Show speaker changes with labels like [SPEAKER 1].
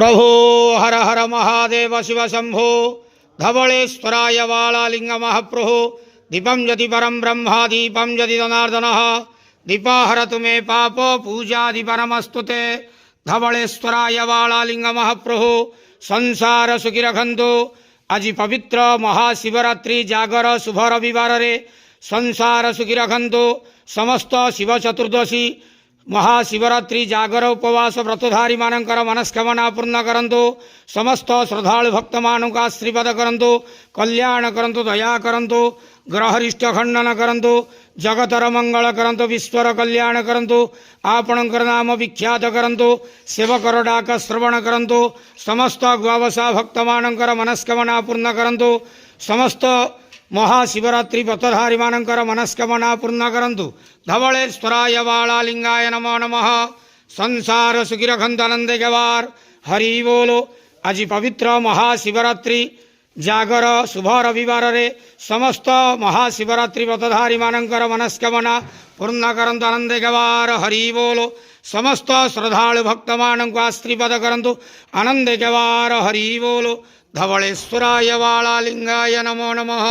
[SPEAKER 1] प्रभो हर हर महादेव शिव शंभो धवलेश्वराय वालालिंग महाप्रभो दीपं यदि परम ब्रह्मा दीपं यदि जनार्दनः दीपाहरतु मे पाप पूजादि परमस्तुते धवलेश्वराय वालालिंग महाप्रभो संसार सुखी रखंतु। आज पवित्र महाशिवरात्रि जागर शुभ रविवार रे संसार सुखी रखंतु। समस्त शिव चतुर्दशी महाशिवरात्रि जागर उपवास व्रतधारी मानकर मनस्कामना पूर्ण करंतु। समस्त श्रद्धालु भक्त मानक आशीर्वाद करंतु, कल्याण करंतु, दया करंतु, ग्रहरिष्ट खंडन करंतु, जगतर मंगल करंतु, विश्वर कल्याण करंतु, आपणकर नाम विख्यात करंतु, सेवकर डाक श्रवण करंतु। समस्त ग्वावसा भक्त मानकर मनस्कामना पूर्ण करंतु। समस्त महाशिवरात्रि व्रतधारी मानकर मनस्कामना पूर्ण करंतु। धवलेश्वराय वालालिंगाय नमो नमः। संसार सुखी रखंतु आनंदे गवार। हरि बोलो। आज पवित्र महाशिवरात्रि जागर शुभ रविवार रे समस्त महाशिवरात्रि व्रतधारी मानकर मनस्कामना पूर्ण करंतु आनंदे गवार। हरि बोलो। समस्त श्रद्धालु भक्त मानक आशीर्वाद करंतु आनंदे गवार। हरि बोलो। धवलेश्वराय वालालिंगाय नमो नमः।